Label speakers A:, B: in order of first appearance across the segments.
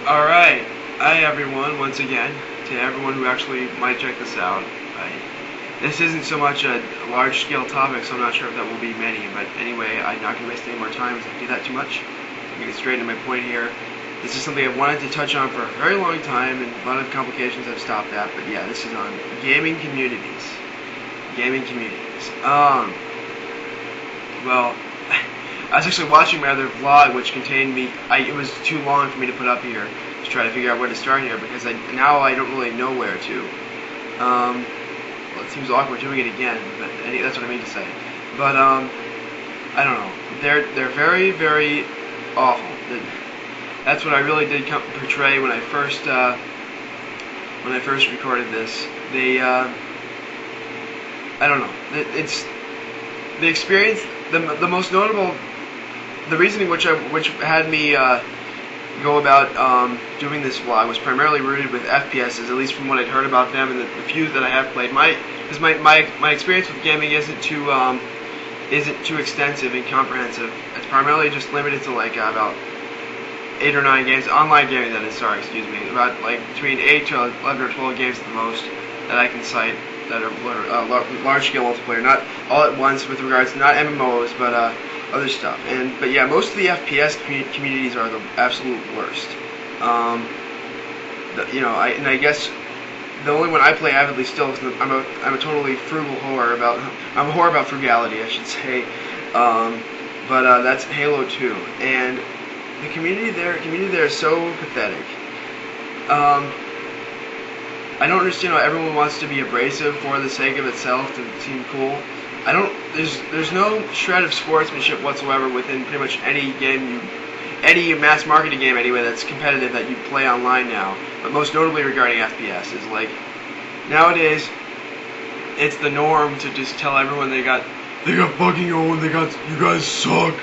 A: Alright, hi everyone, once again, to everyone who actually might check this out. This isn't so much a large-scale topic, so I'm not sure if that will be many, but anyway, I'm not going to waste any more time as I do that too much. I'm going to get straight into my point here. This is something I've wanted to touch on for a very long time, and a lot of complications I've stopped at, but yeah, this is on gaming communities. Gaming communities. Well, I was actually watching my other vlog, which contained me. It was too long for me to put up here to try to figure out where to start here because now I don't really know where to. Well, it seems awkward doing it again, but that's what I mean to say. But I don't know. They're very, very awful. That's what I really did portray when I first recorded this. I don't know. It's the experience. The most notable. The reasoning which had me go about doing this vlog was primarily rooted with FPSs, at least from what I'd heard about them and the few that I have played. My experience with gaming isn't too extensive and comprehensive. It's primarily just limited to like about 8 or 9 games, online gaming that is. Sorry, excuse me. About like between 8 to 11 or 12 games at the most that I can cite that are large-scale multiplayer, not all at once with regards to not MMOs, but other stuff. But yeah, most of the FPS communities are the absolute worst. I guess the only one I play avidly still is I'm a totally frugal whore I'm a whore about frugality, I should say. But that's Halo 2, and the community there is so pathetic. I don't understand why everyone wants to be abrasive for the sake of itself to seem cool. There's no shred of sportsmanship whatsoever within pretty much any game any mass marketing game anyway that's competitive that you play online now. But most notably regarding FPS is like nowadays it's the norm to just tell everyone they got fucking owned, you guys suck.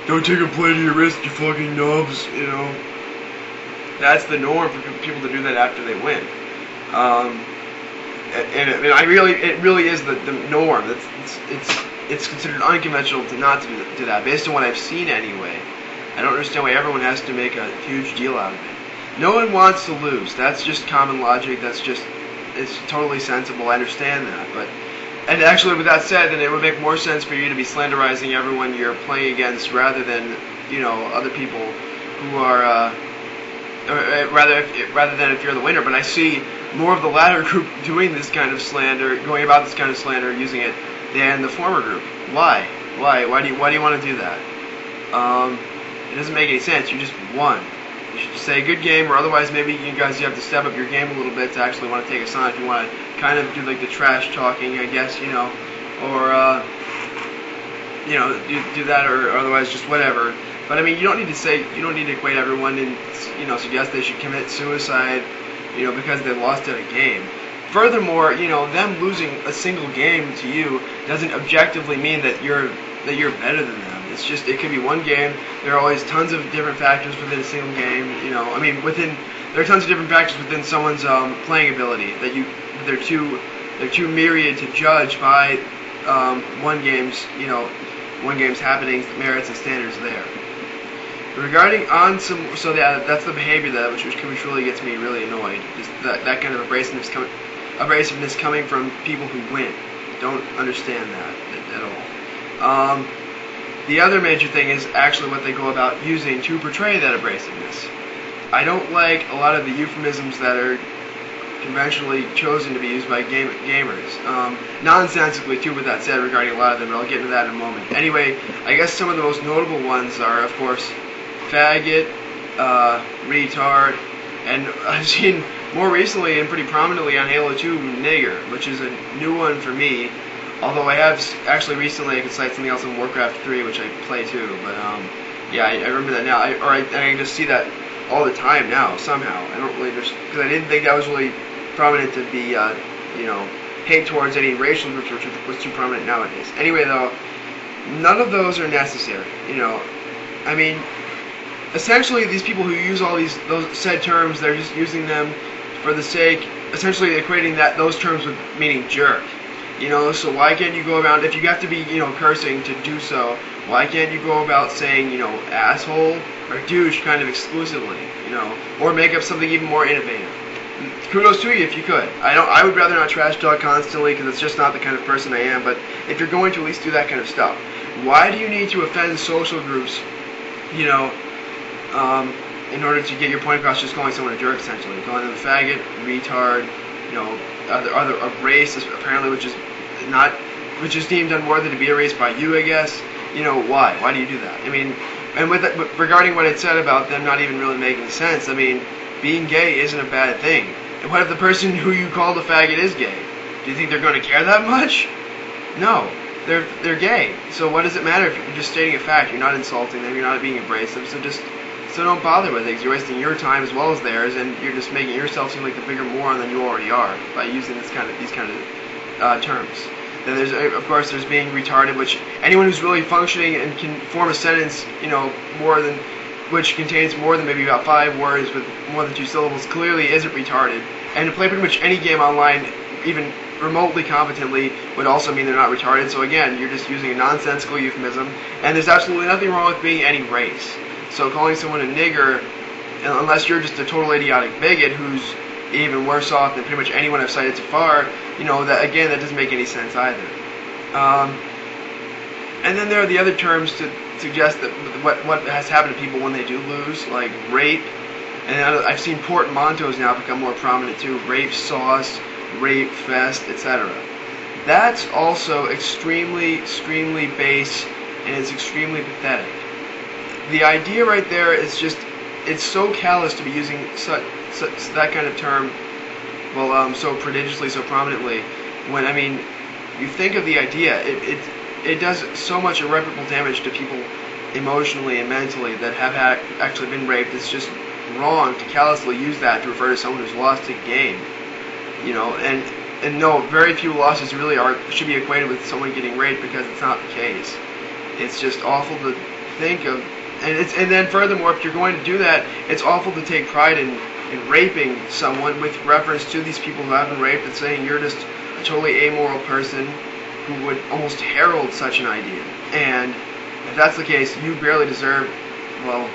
A: Don't take a play to your wrist, you fucking nubs, you know. That's the norm for people to do that after they win. It really is the norm. It's considered unconventional to not to do that, based on what I've seen anyway. I don't understand why everyone has to make a huge deal out of it. No one wants to lose. That's just common logic. It's totally sensible. I understand that, and actually, with that said, then it would make more sense for you to be slanderizing everyone you're playing against rather than other people who are rather than if you're the winner. But I see more of the latter group doing this kind of slander, going about this kind of slander, using it, than the former group. Why? Why do you want to do that? It doesn't make any sense. You just won. You should say good game, or otherwise maybe you have to step up your game a little bit to actually want to take us on. If you want to kind of do like the trash talking, I guess, or do that, or otherwise just whatever. But I mean, you don't need to equate everyone and suggest they should commit suicide, because they lost at a game. Furthermore, them losing a single game to you doesn't objectively mean that you're better than them. It's just, it could be one game. There are always tons of different factors within a single game. There are tons of different factors within someone's playing ability that they're too myriad to judge by one game's happenings, merits, and standards there. Regarding that's the behavior which really gets me really annoyed. Just that kind of abrasiveness coming from people who win. Don't understand that at all. The other major thing is actually what they go about using to portray that abrasiveness. I don't like a lot of the euphemisms that are conventionally chosen to be used by gamers. Nonsensically too, with that said, regarding a lot of them, but I'll get into that in a moment. Anyway, I guess some of the most notable ones are, of course, faggot, retard, and I've seen more recently and pretty prominently on Halo 2, nigger, which is a new one for me. Although I have actually recently, I could cite something else in Warcraft 3, which I play too. But yeah, I remember that now. I can just see that all the time now somehow. I don't really just because I didn't think that was really prominent to be hate towards any racial groups, which was too prominent nowadays. Anyway, though, none of those are necessary. I mean, essentially, these people who use all those said terms, they're just using them for the sake, essentially equating those terms with meaning jerk. So why can't you go around, if you have to be, cursing to do so, Why can't you go about saying, asshole or douche kind of exclusively, or make up something even more innovative? Kudos to you if you could. I would rather not trash talk constantly because it's just not the kind of person I am. But if you're going to at least do that kind of stuff, why do you need to offend social groups? In order to get your point across, just calling someone a jerk, essentially, calling them a faggot, retard, other a race apparently, which is deemed unworthy to be a race by you, I guess. Why? Why do you do that? I mean, and regarding what I said about them not even really making sense, I mean, being gay isn't a bad thing. And what if the person who you called a faggot is gay? Do you think they're going to care that much? No. They're gay. So what does it matter if you're just stating a fact? You're not insulting them. You're not being abrasive. So don't bother with it, because you're wasting your time as well as theirs, and you're just making yourself seem like the bigger moron than you already are by using these kind of terms. Then there's being retarded, which anyone who's really functioning and can form a sentence, which contains more than maybe about 5 words with more than 2 syllables, clearly isn't retarded. And to play pretty much any game online, even remotely competently, would also mean they're not retarded. So again, you're just using a nonsensical euphemism, and there's absolutely nothing wrong with being any race. So calling someone a nigger, unless you're just a total idiotic bigot who's even worse off than pretty much anyone I've cited so far, that doesn't make any sense either. And then there are the other terms to suggest that what has happened to people when they do lose, like rape, and I've seen portmanteaus now become more prominent too, rape sauce, rape fest, etc. That's also extremely, extremely base, and it's extremely pathetic. The idea right there is just, it's so callous to be using that kind of term, so prodigiously, so prominently, when, you think of the idea, it does so much irreparable damage to people emotionally and mentally that have actually been raped. It's just wrong to callously use that to refer to someone who's lost a game, and no, very few losses really should be equated with someone getting raped, because it's not the case. It's just awful to think of. And then furthermore, if you're going to do that, it's awful to take pride in raping someone with reference to these people who have been raped, and saying you're just a totally amoral person who would almost herald such an idea. And if that's the case, you barely deserve. Well,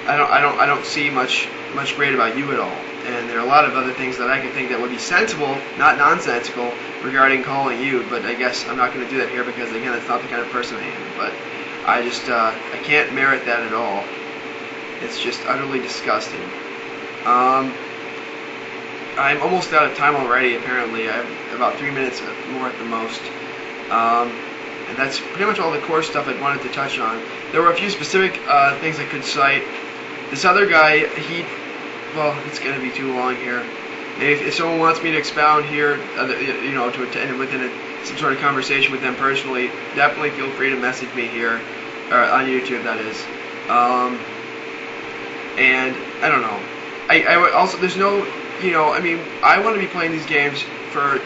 A: I don't see much great about you at all. And there are a lot of other things that I can think that would be sensible, not nonsensical, regarding calling you. But I guess I'm not going to do that here, because again, that's not the kind of person I am. But I just, I can't merit that at all. It's just utterly disgusting. I'm almost out of time already, apparently. I have about 3 minutes more at the most. And that's pretty much all the core stuff I wanted to touch on. There were a few specific things I could cite. This other guy, it's going to be too long here. If someone wants me to expound here, to attend within some sort of conversation with them personally, definitely feel free to message me here, or on YouTube, that is. And I don't know. I would also, there's no, I want to be playing these games for,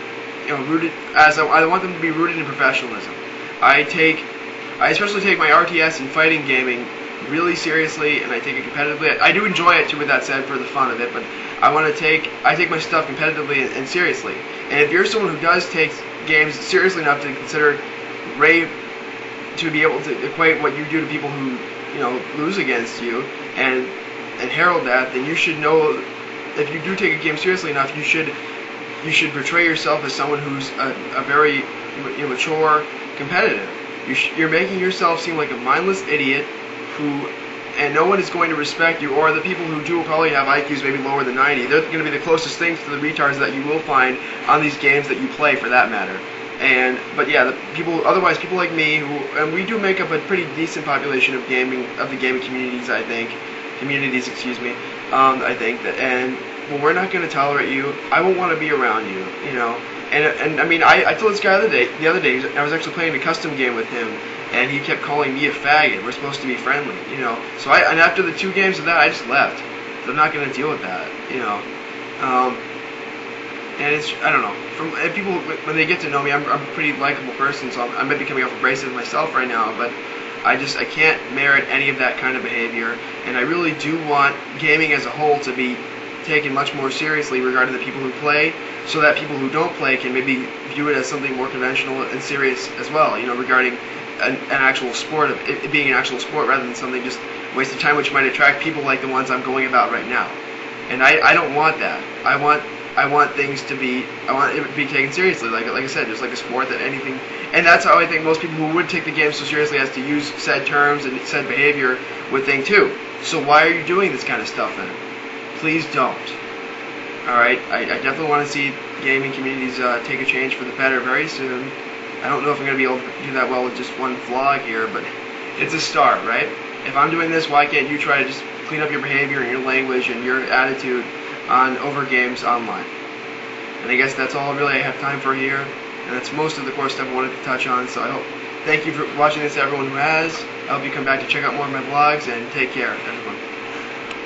A: rooted as I want them to be rooted in professionalism. I especially take my RTS and fighting gaming really seriously, and I take it competitively. I do enjoy it too, with that said, for the fun of it, but I take my stuff competitively and seriously. And if you're someone who does take games seriously enough to consider rape, to be able to equate what you do to people who, lose against you, and herald that, then you should know, if you do take a game seriously enough, you should portray yourself as someone who's a very mature competitive. You're making yourself seem like a mindless idiot and no one is going to respect you, or the people who do will probably have IQs maybe lower than 90. They're going to be the closest things to the retards that you will find on these games that you play, for that matter. But yeah, people like me, and we do make up a pretty decent population of the gaming communities, I think. I think that, and we're not going to tolerate you. I won't want to be around you, And I told this guy the other day, I was actually playing a custom game with him, and he kept calling me a faggot. We're supposed to be friendly, So and after the 2 games of that, I just left. So I'm not going to deal with that, And it's, I don't know. And people, when they get to know me, I'm a pretty likable person, so I might be coming off abrasive myself right now, but I can't merit any of that kind of behavior. And I really do want gaming as a whole to be taken much more seriously regarding the people who play, so that people who don't play can maybe view it as something more conventional and serious as well, regarding an actual sport, of it being an actual sport rather than something just a waste of time, which might attract people like the ones I'm going about right now. And I don't want that. I want things to be, I want it to be taken seriously, like I said, just like a sport, that anything, and that's how I think most people who would take the game so seriously as to use said terms and said behavior would think too. So why are you doing this kind of stuff then? Please don't. Alright, I definitely want to see gaming communities take a change for the better very soon. I don't know if I'm going to be able to do that well with just one vlog here, but it's a start, right? If I'm doing this, why can't you try to just clean up your behavior and your language and your attitude on over games online? And I guess that's all really I have time for here, and that's most of the core stuff I wanted to touch on. So I hope, thank you for watching this, everyone who has. I hope you come back to check out more of my vlogs, and take care, everyone.